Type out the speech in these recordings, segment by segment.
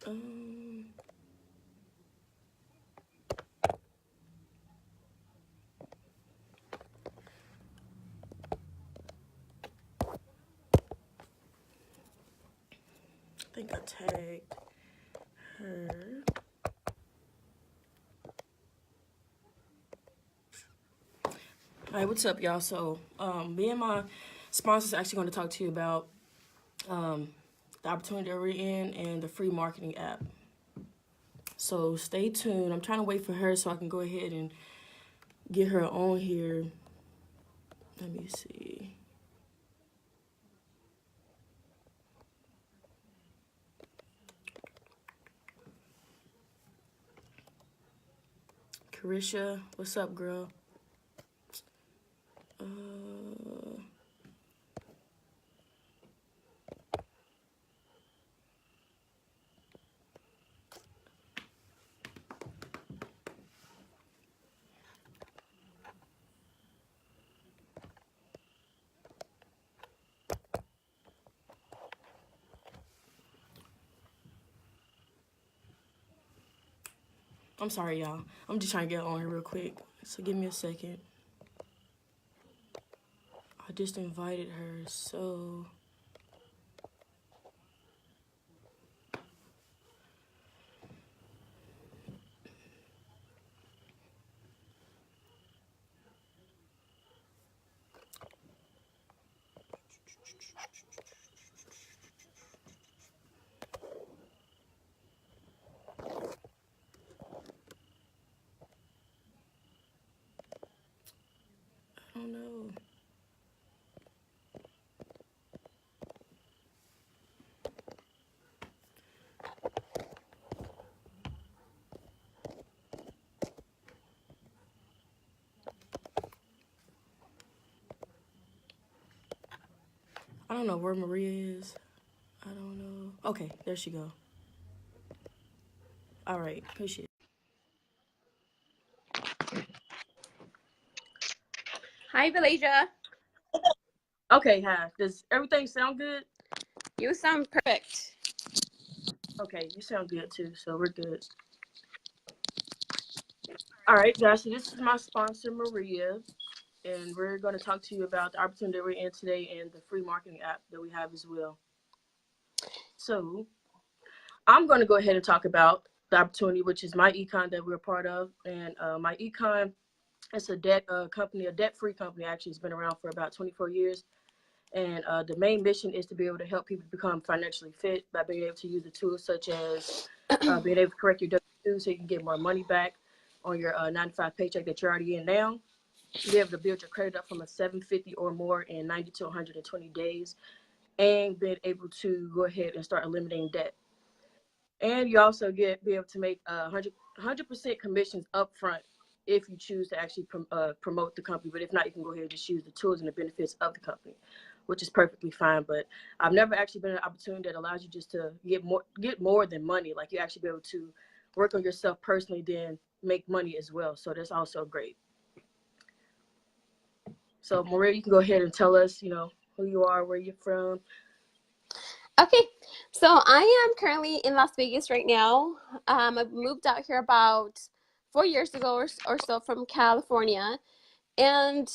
Um, I think I tagged her. All right, what's up, y'all? So, me and my sponsors are actually going to talk to you about the opportunity that we're in and the free marketing app. So, stay tuned. I'm trying to wait for her so I can go ahead and get her on here. Let me see. Carisha, what's up, girl? Uh, I'm sorry, y'all. I'm just trying to get on here real quick. So, give me a second. I just invited her, so. I don't know. I don't know where Maria is. I don't know. Okay, there she go. All right, appreciate it. Hi, Vhe'lejah. Okay, hi. Does everything sound good? You sound perfect. Okay, you sound good too, so we're good. All right, guys, so this is my sponsor, Maria, and we're going to talk to you about the opportunity we're in today and the free marketing app that we have as well. So, I'm going to go ahead and talk about the opportunity, which is MyEcon that we're part of. And MyEcon is a debt company, a debt-free company. Actually, it's been around for about 24 years. And the main mission is to be able to help people become financially fit by being able to use the tools such as being able to correct your W-2 so you can get more money back on your 9 to 5 paycheck that you're already in now. Be able to build your credit up from a 750 or more in 90 to 120 days, and being able to go ahead and start eliminating debt. And you also be able to make 100% commissions up front if you choose to actually promote the company. But if not, you can go ahead and just use the tools and the benefits of the company, which is perfectly fine. But I've never actually been an opportunity that allows you just to get more than money. Like you actually be able to work on yourself personally, then make money as well. So that's also great. So Maria, you can go ahead and tell us, who you are, where you're from. Okay, so I am currently in Las Vegas right now. I've moved out here about 4 years ago or so from California, and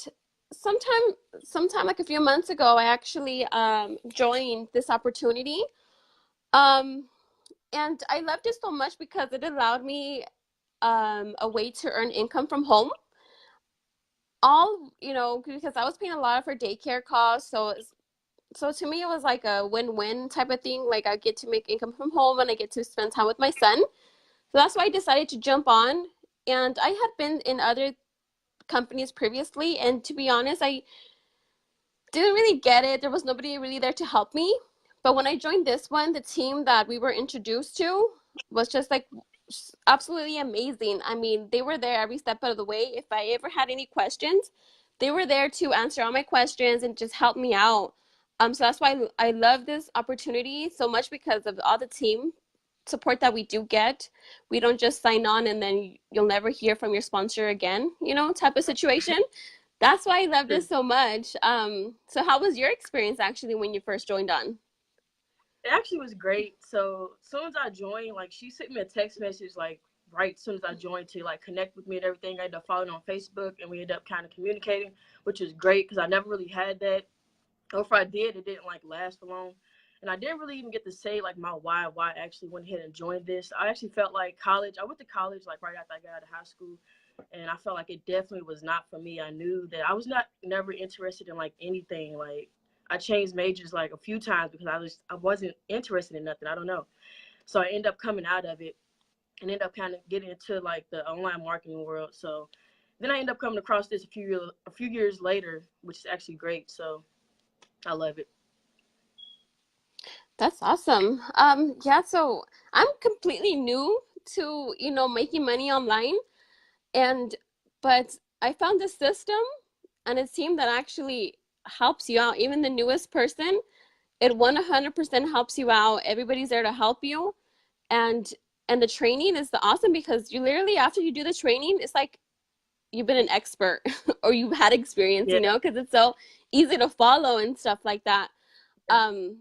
sometime like a few months ago, I actually joined this opportunity. Um, and I loved it so much because it allowed me a way to earn income from home. All because I was paying a lot for daycare costs, so to me it was like a win-win type of thing. Like I get to make income from home and I get to spend time with my son. So that's why I decided to jump on. And I had been in other companies previously, and to be honest, I didn't really get it. There was nobody really there to help me. But when I joined this one, the team that we were introduced to was just like absolutely amazing. I mean, they were there every step of the way. If I ever had any questions, they were there to answer all my questions and just help me out. So that's why I love this opportunity so much, because of all the team support that we do get. We don't just sign on and then you'll never hear from your sponsor again, type of situation. That's why I love this so much. So how was your experience actually when you first joined on? It actually was great. So as soon as I joined, like she sent me a text message like right as soon as I joined to like connect with me and everything. I ended up following on Facebook and we ended up kind of communicating, which was great because I never really had that. Or if I did, it didn't like last for long. And I didn't really even get to say like my why I actually went ahead and joined this. I actually felt like college. I went to college like right after I got out of high school, and I felt like it definitely was not for me. I knew that I was not never interested in like anything. Like I changed majors like a few times because I wasn't interested in nothing. I don't know. So I ended up coming out of it and ended up kind of getting into like the online marketing world. So then I ended up coming across this a few years later, which is actually great. So I love it. That's awesome. Yeah, so I'm completely new to, you know, making money online, and but I found this system and it seemed that actually helps you out. Even the newest person, it 100% helps you out. Everybody's there to help you. And and the training is the awesome because you literally after you do the training, it's like you've been an expert or you've had experience, Yeah. you know, because it's so easy to follow and stuff like that. Um,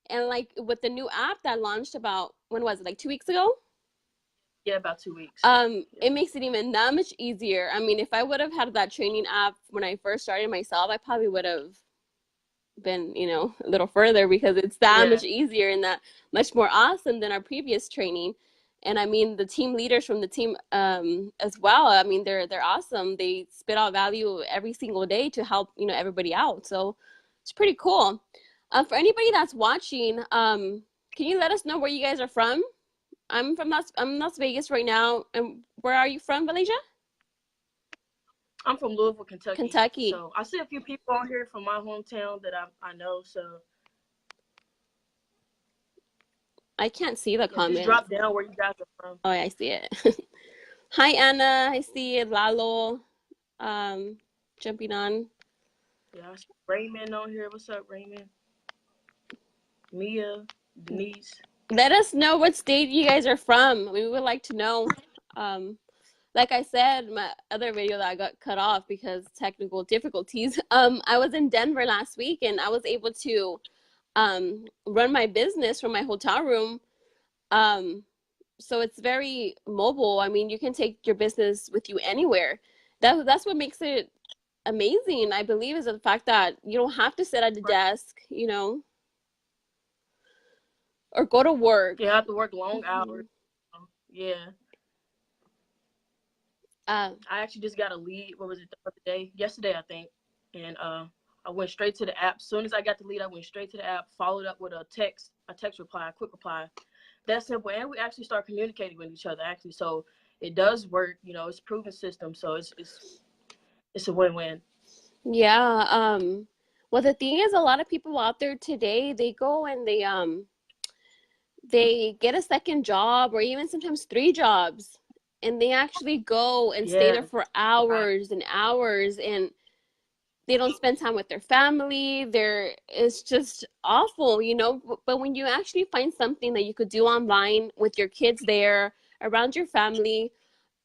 and like with the new app that launched about when was it, like 2 weeks ago? Yeah, about 2 weeks. Yeah. It makes it even that much easier. I mean, if I would have had that training app when I first started myself, I probably would have been, you know, a little further because it's that Yeah. much easier and that much more awesome than our previous training. And I mean, the team leaders from the team as well. I mean, they're awesome. They spit out value every single day to help, you know, everybody out. So it's pretty cool. For anybody that's watching, can you let us know where you guys are from? I'm in Las Vegas right now. And where are you from, Vhe'lejah? I'm from Louisville, Kentucky. Kentucky. So I see a few people on here from my hometown that I know. So I can't see the yeah, just comments. drop down where you guys are from. Oh, yeah, I see it. Hi, Anna. I see Lalo um, jumping on. Yeah, I see Raymond on here. What's up, Raymond? Mia, Denise. Let us know what state you guys are from. We would like to know. Um, like I said, my other video that I got cut off because technical difficulties. I was in Denver last week and I was able to run my business from my hotel room. Um, so it's very mobile. I mean, you can take your business with you anywhere. That's what makes it amazing, I believe, is the fact that you don't have to sit at a Right. desk, you know, or go to work. Yeah, I have to work long Mm-hmm. hours. Yeah. uh, I actually just got a lead. What was it the other day? Yesterday, I think. And I went straight to the app. As soon as I got the lead, I went straight to the app, followed up with a text reply, a quick reply. That simple. And we actually start communicating with each other, actually. So it does work. You know, it's a proven system. So it's a win-win. yeah. Well, the thing is, a lot of people out there today, they go and they get a second job or even sometimes three jobs, and they actually go and stay Yeah. there for hours and hours, and they don't spend time with their family. It's just awful, you know. But when you actually find something that you could do online with your kids there around your family,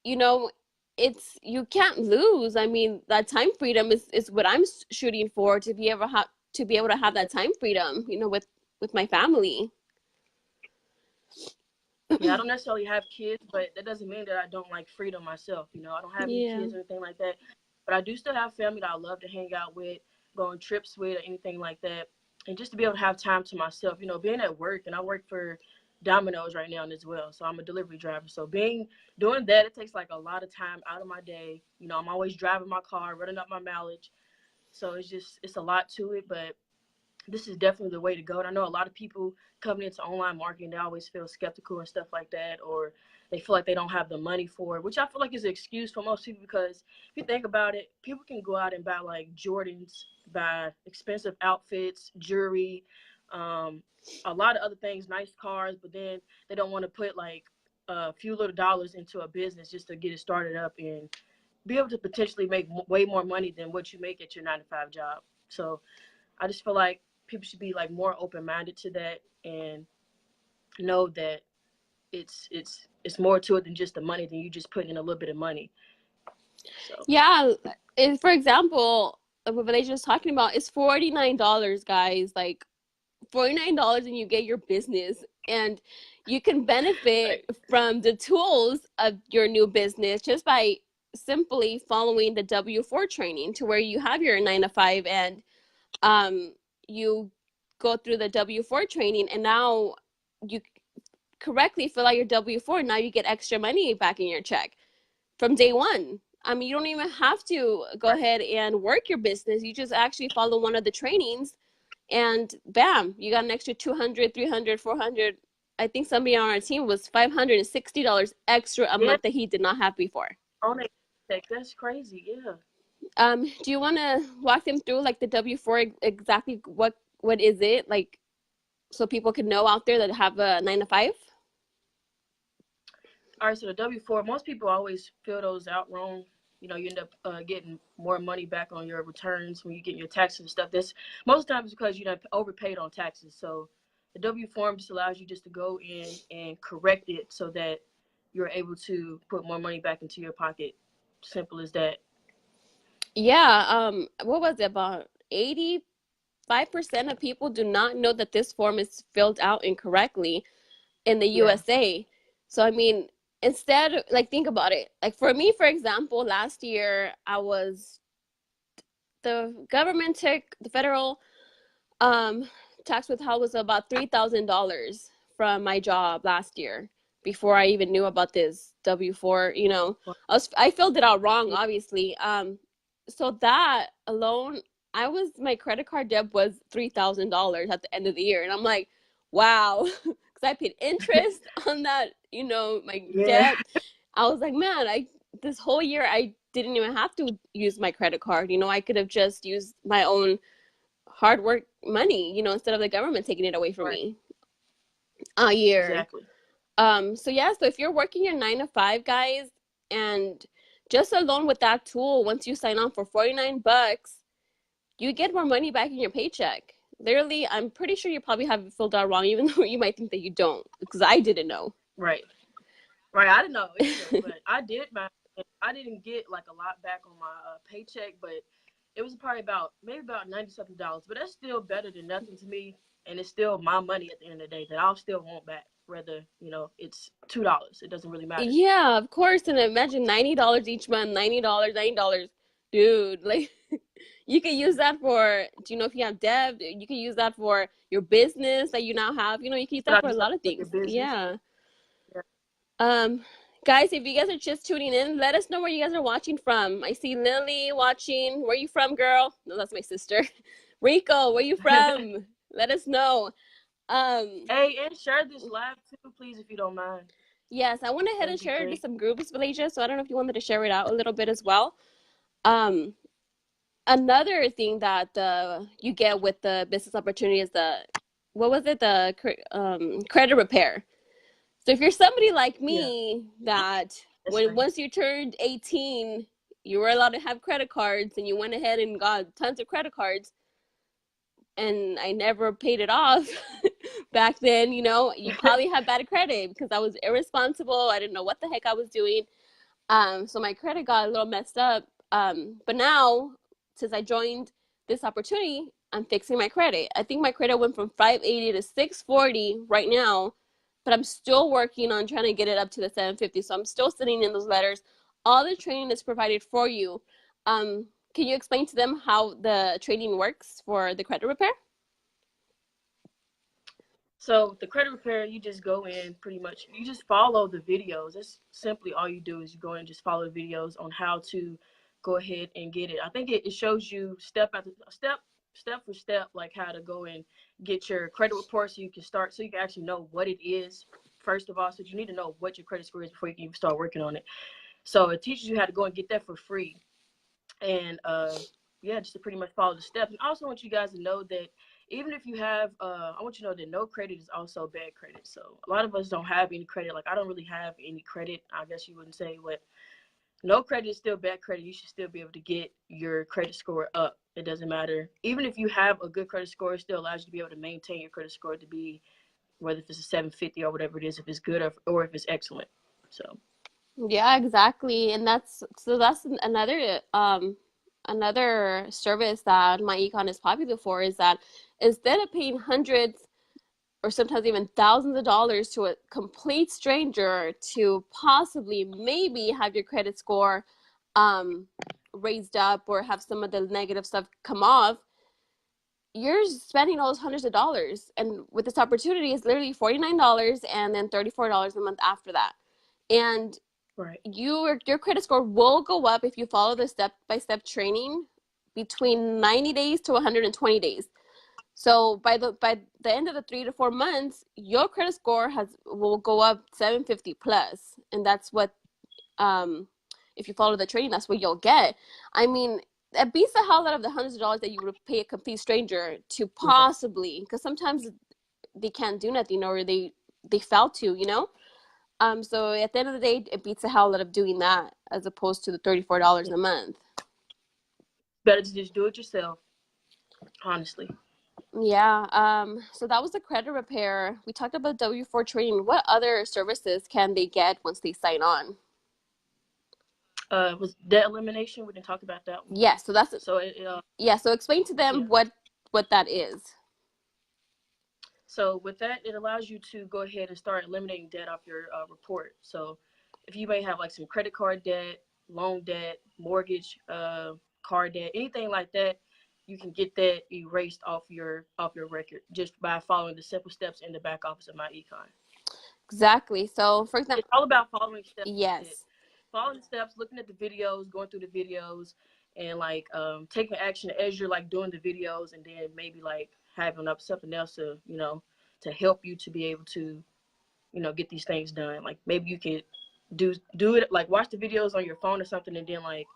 you know, it's you can't lose. I mean, that time freedom is what I'm shooting for, to be able to have that time freedom, you know, with my family. Yeah, I don't necessarily have kids, but that doesn't mean that I don't like freedom myself. You know, I don't have any Yeah. kids or anything like that, but I do still have family that I love to hang out with, go on trips with, or anything like that. And just to be able to have time to myself, you know, being at work, and I work for Domino's right now as well. So I'm a delivery driver. So doing that, it takes like a lot of time out of my day. You know, I'm always driving my car, running up my mileage. So it's a lot to it, but this is definitely the way to go. And I know a lot of people coming into online marketing, they always feel skeptical and stuff like that, or they feel like they don't have the money for it, which I feel like is an excuse for most people because if you think about it, people can go out and buy like Jordans, buy expensive outfits, jewelry, a lot of other things, nice cars, but then they don't want to put like a few little dollars into a business just to get it started up and be able to potentially make way more money than what you make at your 9 to 5 job. So I just feel like people should be like more open minded to that and know that it's more to it than just the money than you just putting in a little bit of money. So Yeah, for example, what Village was talking about is $49, guys. Like $49 and you get your business, and you can benefit Right. from the tools of your new business just by simply following the W-4 training, to where you have your 9 to 5 and you go through the W-4 training, and now you correctly fill out your W-4. Now you get extra money back in your check from day one. I mean, you don't even have to go Right. ahead and work your business. You just actually follow one of the trainings, and bam, you got an extra 200, 300, 400. I think somebody on our team was $560 extra a Yeah. month that he did not have before. On a check. That's crazy. Yeah. Do you want to walk them through like the W-4, exactly what is it, like, so people can know out there that have a 9 to 5? All right. So the W-4, most people always fill those out wrong. You end up getting more money back on your returns when you get your taxes and stuff. This most times because you done overpaid on taxes. So the W-form just allows you just to go in and correct it so that you're able to put more money back into your pocket. Simple as that. Yeah. What was it, about 85% of people do not know that this form is filled out incorrectly in the Yeah. USA. So I mean, instead, like, think about it. Like, for me, for example, last year the government took the federal tax withheld was about $3,000 from my job last year, before I even knew about this W-4. I filled it out wrong, obviously. So that alone, my credit card debt was $3,000 at the end of the year, and I'm like, wow, because I paid interest on that, my Yeah. debt. I was like, man, this whole year I didn't even have to use my credit card. I could have just used my own hard work money, instead of the government taking it away from Right. me a year. Exactly. So yeah, so if you're working your 9 to 5, guys, and just alone with that tool, once you sign on for $49, you get more money back in your paycheck. Literally, I'm pretty sure you probably have it filled out wrong, even though you might think that you don't, because I didn't know. Right. Right. I didn't know either, but I did I didn't get like a lot back on my paycheck, but it was probably maybe about 90 something dollars. But that's still better than nothing to me, and it's still my money at the end of the day that I'll still want back. Whether it's $2, it doesn't really matter. Yeah, of course. And imagine $90 each month, $90, $90, dude. Like, you can use that for, do you know, if you have debt, you can use that for your business that you now have. You can use But that I for a just lot of like your things. business. Yeah. Yeah. Um, guys, if you guys are just tuning in, let us know where you guys are watching from. I see Lily watching. Where you from, girl? No, that's my sister. Rico, where you from? Let us know. Hey, and share this live too, please, if you don't mind. Yes, I went ahead That'd and be shared it to great. some groups, Vhe'lejah, so I don't know if you wanted to share it out a little bit as well. Um, Another thing that you get with the business opportunity is what was it? The credit repair. So if you're somebody like Yeah, me that that's right. once you turned 18, you were allowed to have credit cards, and you went ahead and got tons of credit cards, and I never paid it off back then, you probably had bad credit because I was irresponsible. I didn't know what the heck I was doing. So my credit got a little messed up. But now, since I joined this opportunity, I'm fixing my credit. I think my credit went from 580 to 640 right now, but I'm still working on trying to get it up to the 750. So I'm still sending in those letters. All the training is provided for you. Can you explain to them how the training works for the credit repair? So the credit repair, you just go in pretty much. You just follow the videos. That's simply all you do is you go in and just follow the videos on how to go ahead and get it. I think it shows you step after step for step, like how to go and get your credit report so you can start, so you can actually know what it is first of all. So you need to know what your credit score is before you can even start working on it. So it teaches you how to go and get that for free. And yeah, just to pretty much follow the steps. And I also want you guys to know that even if you have I want you to know that no credit is also bad credit. So a lot of us don't have any credit. Like, I don't really have any credit, I guess you wouldn't say, but no credit is still bad credit. You should still be able to get your credit score up. It doesn't matter. Even if you have a good credit score, it still allows you to be able to maintain your credit score to be, whether if it's a 750 or whatever it is, if it's good or if it's excellent. So Yeah, exactly. And that's another another service that MyEcon is popular for is that instead of paying hundreds or sometimes even thousands of dollars to a complete stranger to possibly maybe have your credit score raised up or have some of the negative stuff come off, you're spending all those hundreds of dollars. And with this opportunity, it's literally $49 and then $34 a month after that. And Right. your credit score will go up if you follow the step-by-step training between 90 days to 120 days. So by the end of the 3 to 4 months, your credit score will go up 750 plus, and that's what if you follow the training, that's what you'll get. I mean, that beats the hell out of the hundreds of dollars that you would pay a complete stranger to possibly, because sometimes they can't do nothing or they fail to, you know. So at the end of the day, it beats the hell out of doing that as opposed to the $34 a month. Better to just do it yourself, honestly. Yeah. So that was the credit repair. We talked about W-4 training. What other services can they get once they sign on? Was debt elimination? We didn't talk about that one. Yeah. So that's so So explain to them what that is. So with that, it allows you to go ahead and start eliminating debt off your report. So if you may have like some credit card debt, loan debt, mortgage, car debt, anything like that, you can get that erased off your record just by following the simple steps in the back office of MyEcon. Exactly. So for example, it's all about following steps. Yes. Following the steps, looking at the videos, going through the videos, and like taking action as you're like doing the videos, and then maybe like having up something else to to help you to be able to get these things done. Like maybe you could do it like watch the videos on your phone or something, and then like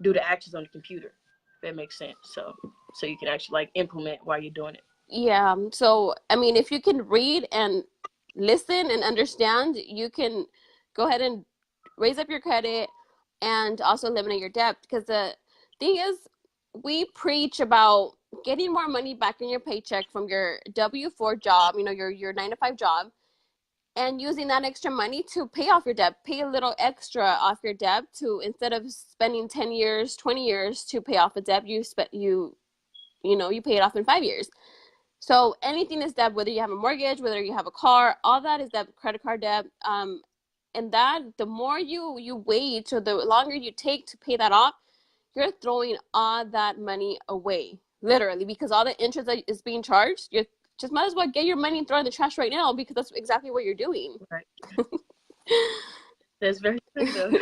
do the actions on the computer. If that makes sense. So you can actually like implement while you're doing it. Yeah. So I mean, if you can read and listen and understand, you can go ahead and raise up your credit and also eliminate your debt. Because the thing is, we preach about getting more money back in your paycheck from your W-4 job, your 9 to 5 job, and using that extra money to pay off your debt, pay a little extra off your debt to, instead of spending 10 years, 20 years to pay off a debt, you pay it off in 5 years. So anything is debt, whether you have a mortgage, whether you have a car, all that is debt, credit card debt. And that the more you wait or the longer you take to pay that off, you're throwing all that money away, literally, because all the interest that is being charged, you just might as well get your money and throw it in the trash right now, because that's exactly what you're doing. Right. That's very true, though.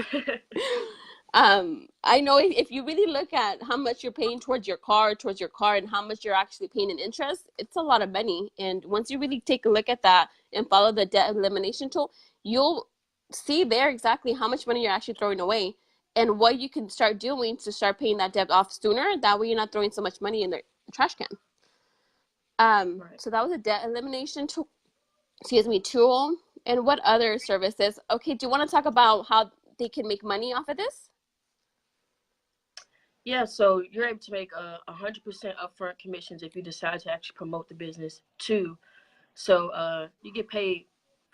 I know if you really look at how much you're paying towards your car, and how much you're actually paying in interest, it's a lot of money. And once you really take a look at that and follow the debt elimination tool, you'll see there exactly how much money you're actually throwing away and what you can start doing to start paying that debt off sooner. That way you're not throwing so much money in the trash can. Right. So that was a debt elimination tool. Tool. And what other services? Okay, do you want to talk about how they can make money off of this? Yeah, so you're able to make 100% upfront commissions if you decide to actually promote the business too. So you get paid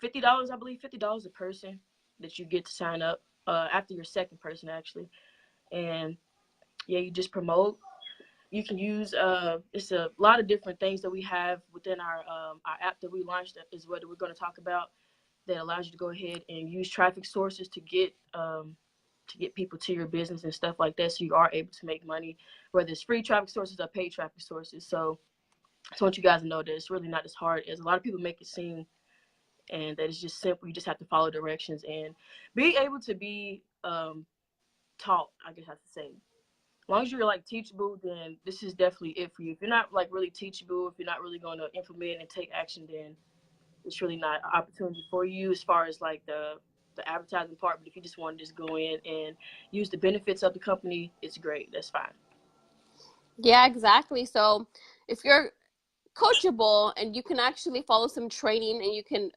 $50, I believe, $50 a person that you get to sign up after your second person actually, and yeah, you just promote. You can use it's a lot of different things that we have within our app that we launched is what we're going to talk about, that allows you to go ahead and use traffic sources to get people to your business and stuff like that, so you are able to make money, whether it's free traffic sources or paid traffic sources. So I just want you guys to know that it's really not as hard as a lot of people make it seem, and that it's just simple. You just have to follow directions and be able to be taught, I guess I have to say. As long as you're like teachable, then this is definitely it for you. If you're not like really teachable, if you're not really going to implement and take action, then it's really not an opportunity for you as far as like the advertising part. But if you just want to just go in and use the benefits of the company, it's great. That's fine. Yeah, exactly. So if you're coachable and you can actually follow some training and you can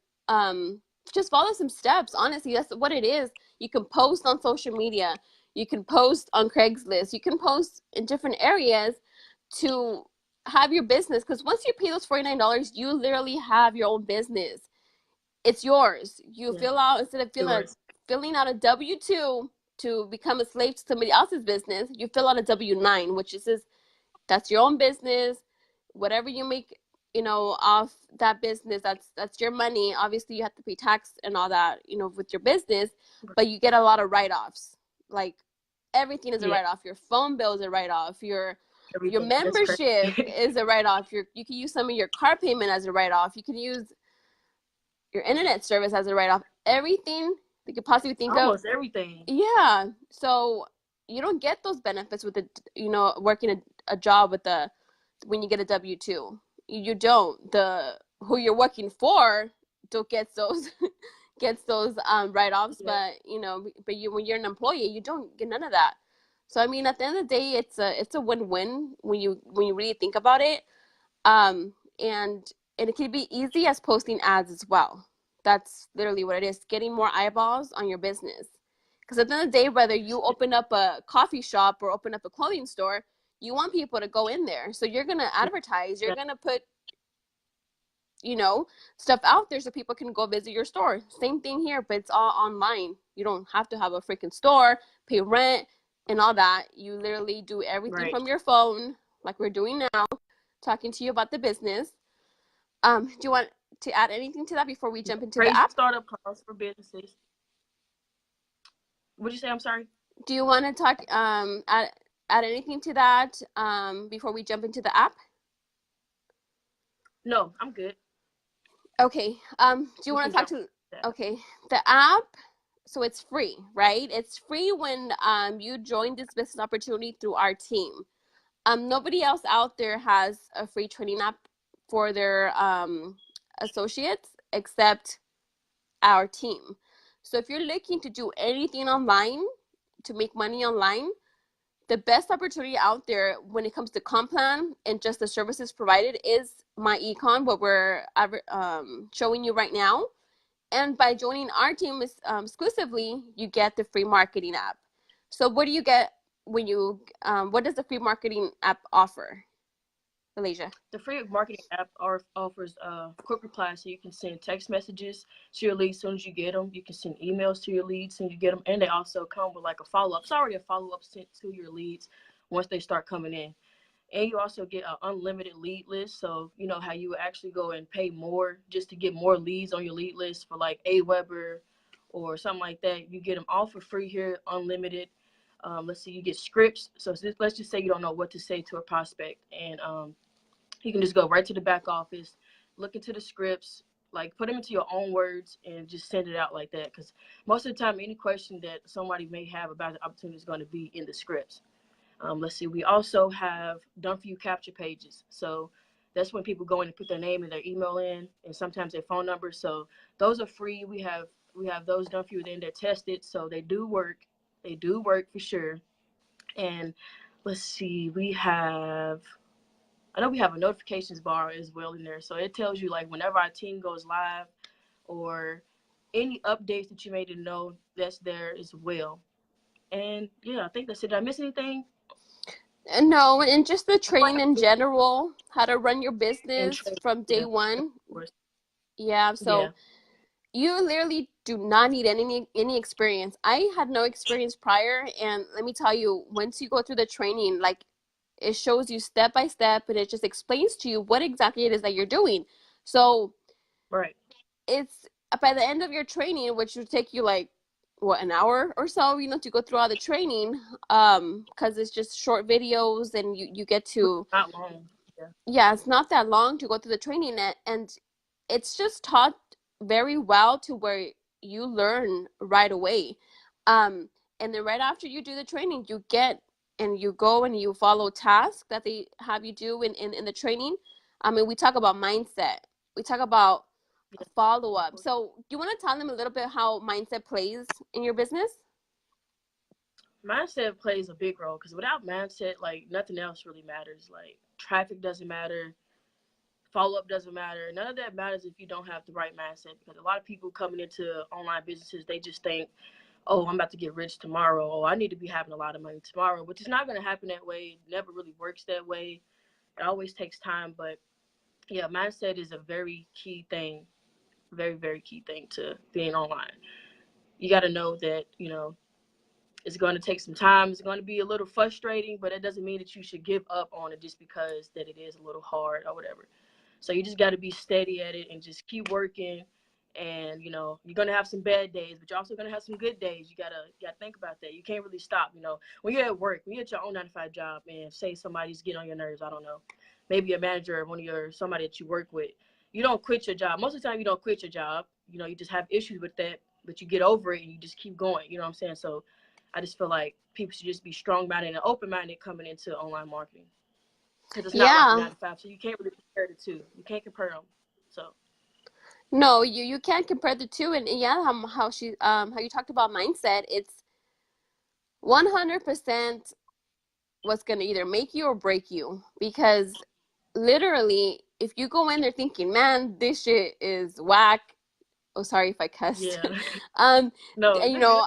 just follow some steps, honestly, that's what it is. You can post on social media, you can post on Craigslist, you can post in different areas to have your business, because once you pay those $49, you literally have your own business. It's yours. You fill out, instead of filling out a W-2, to become a slave to somebody else's business, you fill out a W-9, which is that's your own business. Whatever you make, off that business, that's your money. Obviously, you have to pay tax and all that, with your business, but you get a lot of write-offs. Like everything is a write-off. Your phone bill is a write-off. Your membership is a write-off. You can use some of your car payment as a write-off. You can use your internet service as a write-off. Everything you could possibly think of. Almost everything. Yeah. So you don't get those benefits with working a job when you get a W-2. You don't. Who you're working for don't get those write-offs, but when you're an employee, you don't get none of that. So I mean, at the end of the day, it's a win-win when you really think about it. And it can be easy as posting ads as well. That's literally what it is, getting more eyeballs on your business. Because at the end of the day, whether you open up a coffee shop or open up a clothing store, you want people to go in there. So you're going to advertise, you're going to put, stuff out there so people can go visit your store. Same thing here, but it's all online. You don't have to have a freaking store, pay rent, and all that. You literally do everything from your phone, like we're doing now, talking to you about the business. Do you want to add anything to that before we jump into the app? Startup costs for businesses. What'd you say? I'm sorry. Do you want to talk add anything to that before we jump into the app? No, I'm good. Okay. Do you want to talk to? Okay, the app. So it's free, right? It's free when you join this business opportunity through our team. Nobody else out there has a free training app for their associates except our team. So if you're looking to do anything online, to make money online, the best opportunity out there when it comes to comp plan and just the services provided is MyEcon, what we're showing you right now. And by joining our team exclusively, you get the free marketing app. So what do you get when you, what does the free marketing app offer, Vhe'lejah? The free marketing app offers quick replies, so you can send text messages to your leads as soon as you get them. You can send emails to your leads as soon as you get them, and they also come with like a follow-up. It's already a follow-up sent to your leads once they start coming in. And you also get an unlimited lead list. So you know how you would actually go and pay more just to get more leads on your lead list for like AWeber or something like that. You get them all for free here, unlimited. Let's see, you get scripts. So let's just say you don't know what to say to a prospect, and you can just go right to the back office, look into the scripts, like put them into your own words and just send it out like that. Because most of the time, any question that somebody may have about the opportunity is going to be in the scripts. Let's see, we also have done for you capture pages. So that's when people go in and put their name and their email in, and sometimes their phone number. So those are free. We have those done for you. Then they're tested, so they do work. They do work for sure. And let's see, I know we have a notifications bar as well in there. So it tells you like whenever our team goes live or any updates that you may need to know, that's there as well. And yeah, I think that's it. Did I miss anything? No, and just the training in general, how to run your business from day one. Yeah, so you literally do not need any experience. I had no experience prior, and let me tell you, once you go through the training, like it shows you step by step, and it just explains to you what exactly it is that you're doing. So it's by the end of your training, which would take you like an hour or so, to go through all the training, because it's just short videos, and you get to not long. Yeah, it's not that long to go through the training, and it's just taught very well to where you learn right away. And then right after you do the training, you go and you follow tasks that they have you do in the training. I mean, we talk about mindset. We talk about follow-up. So do you want to tell them a little bit how mindset plays in your business? Mindset plays a big role, because without mindset, like nothing else really matters. Like traffic doesn't matter. Follow-up doesn't matter. None of that matters if you don't have the right mindset, because a lot of people coming into online businesses, they just think, oh, I'm about to get rich tomorrow. Oh, I need to be having a lot of money tomorrow, which is not going to happen that way. It never really works that way. It always takes time. But yeah, mindset is a very key thing, very, very key thing to being online. You got to know that, It's going to take some time. It's going to be a little frustrating, but it doesn't mean that you should give up on it just because that it is a little hard or whatever. So you just got to be steady at it and just keep working. And you're gonna have some bad days, but you're also gonna have some good days. You gotta think about that. You can't really stop. When you're at work, when you're at your own 9 to 5 job, and say somebody's getting on your nerves, I don't know, maybe a manager or somebody that you work with, you don't quit your job. Most of the time, you don't quit your job. You just have issues with that, but you get over it and you just keep going. You know what I'm saying? So I just feel like people should just be strong-minded and open-minded coming into online marketing, because it's not like a Yeah. 9 to 5, so you can't really compare the two. You can't compare them. So No, you can't compare the two. And yeah, how you talked about mindset, it's 100% what's going to either make you or break you. Because literally, if you go in there thinking, man, this shit is whack. Oh, sorry if I cussed. yeah, no, You you're good. know,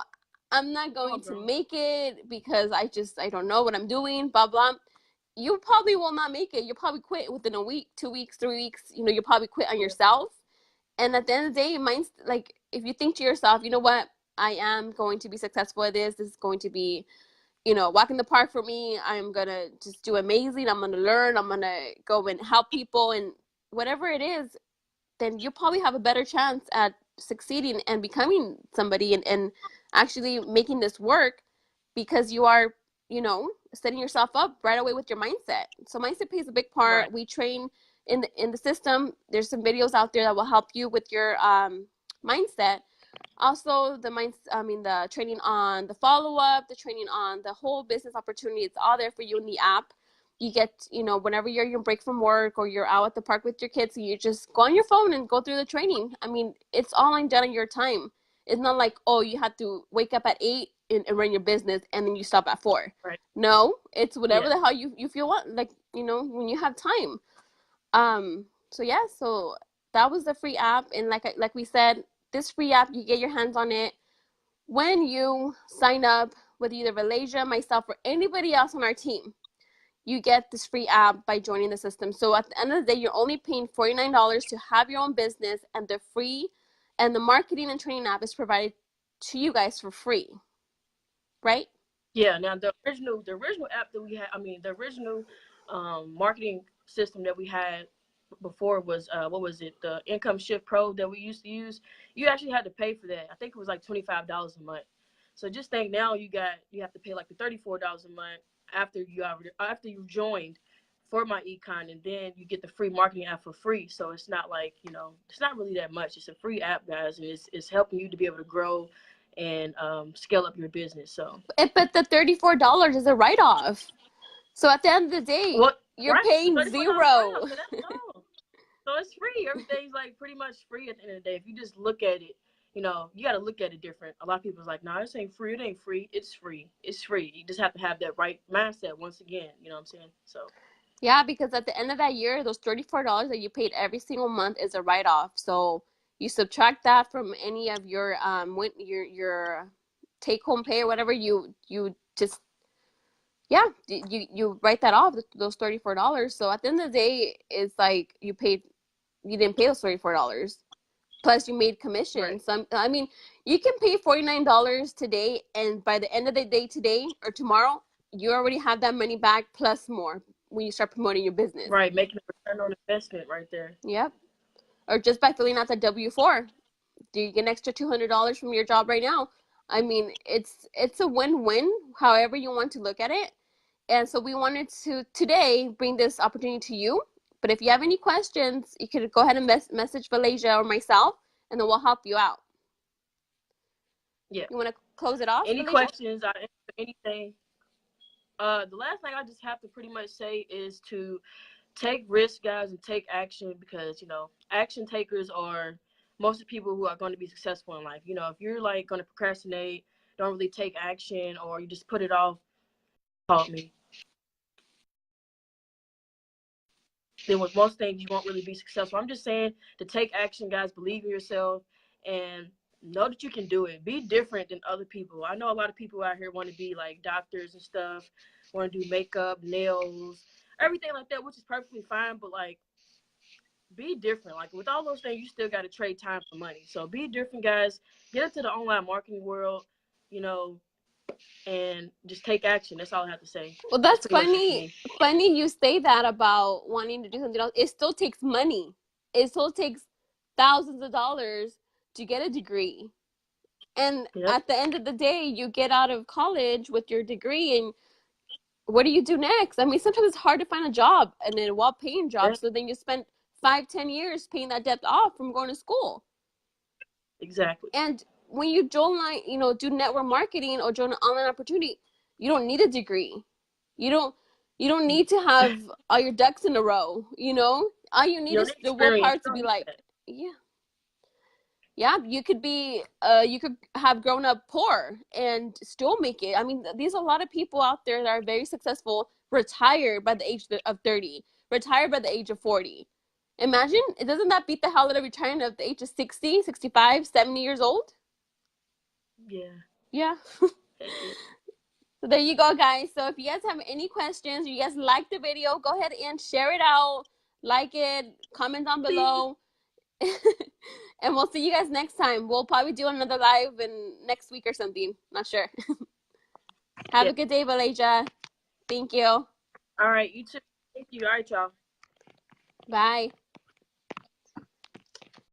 I'm not Come going on, to bro. make it because I don't know what I'm doing, blah, blah. You probably will not make it. You'll probably quit within a week, 2 weeks, 3 weeks. You'll probably quit on Yeah, yourself. And at the end of the day, mine's like, if you think to yourself, you know what, I am going to be successful at this. This is going to be, walk in the park for me. I'm going to just do amazing. I'm going to learn. I'm going to go and help people. And whatever it is, then you probably have a better chance at succeeding and becoming somebody, and actually making this work, because you are, setting yourself up right away with your mindset. So mindset plays a big right. part. We train in the system. There's some videos out there that will help you with your mindset. Also, the training on the follow-up, the training on the whole business opportunity, it's all there for you in the app. You get, whenever you're your break from work or you're out at the park with your kids, you just go on your phone and go through the training. I mean, it's all done in your time. It's not like, oh, you have to wake up at 8 and run your business and then you stop at 4. Right. No, it's whatever Yeah. the hell you feel like, when you have time. So yeah, so that was the free app. And like we said, this free app, you get your hands on it when you sign up with either Vhe'lejah, myself, or anybody else on our team. You get this free app by joining the system. So at the end of the day, you're only paying $49 to have your own business, and the marketing and training app is provided to you guys for free, right? Yeah. Now the original app that we had, the original marketing system that we had before was what was it? The Income Shift Pro that we used to use. You actually had to pay for that. I think it was like $25 a month. So just think now you have to pay like the $34 a month after you joined for MyEcon, and then you get the free marketing app for free. So it's not like, it's not really that much. It's a free app, guys, and it's helping you to be able to grow and scale up your business. So But the $34 is a write-off. So at the end of the day, what? you're Right, the paying $34 right zero. off. So that's all. So it's free. Everything's like pretty much free at the end of the day. If you just look at it, you got to look at it different. A lot of people's like, "Nah, this ain't free. It ain't free. It's free. It's free." You just have to have that right mindset once again. You know what I'm saying? So Yeah, because at the end of that year, those $34 that you paid every single month is a write-off. So you subtract that from any of your your take-home pay or whatever, you just, yeah, you write that off, those $34. So at the end of the day, it's like you didn't pay those $34. Plus you made commission. right, So I mean, you can pay $49 today, and by the end of the day today or tomorrow, you already have that money back plus more when you start promoting your business. right, making a return on investment right there. Yep. Or just by filling out the W-4. Do you get an extra $200 from your job right now? I mean, it's a win-win, however you want to look at it. And so we wanted to today bring this opportunity to you. But if you have any questions, you can go ahead and message Vhe'lejah or myself, and then we'll help you out. Yeah. You want to close it off, Any Vhe'lejah? questions? Anything? The last thing I just have to pretty much say is to take risks, guys, and take action, because action takers are most of the people who are going to be successful in life. If you're like going to procrastinate, don't really take action, or you just put it off, call me. Then with most things, you won't really be successful. I'm just saying to take action, guys. Believe in yourself and know that you can do it. Be different than other people. I know a lot of people out here want to be like doctors and stuff, want to do makeup, nails, everything like that, which is perfectly fine. But like, be different. Like with all those things, you still got to trade time for money. So be different, guys. Get into the online marketing world. You know, and just take action. That's all I have to say. Well, that's pretty much it for funny. me. Funny you say that about wanting to do something else. It still takes money. It still takes thousands of dollars to get a degree. And Yep, at the end of the day, you get out of college with your degree, and what do you do next? I mean, sometimes it's hard to find a job, and then a well-paying job. yeah, So then you spend 5, 10 years paying that debt off from going to school. exactly. And when you join, like, do network marketing or join an online opportunity, you don't need a degree. You don't you don't need to have all your ducks in a row. All you You need don't is need the experience. willpower You to don't be need like, that. yeah, yeah. You could have grown up poor and still make it. I mean, there's a lot of people out there that are very successful, retired by the age of 30, retired by the age of 40. Imagine, doesn't that beat the hell out of retiring at the age of 60, 65, 70 years old? Yeah, Yeah. heck yeah. So there you go, guys. So if you guys have any questions, you guys like the video, go ahead and share it out, like it, comment down Please. below. And we'll see you guys next time. We'll probably do another live in next week or something. Not sure. Have Yeah. a good day, Vhe'lejah. Thank you. All right, you too. Thank you. All right, y'all. Bye.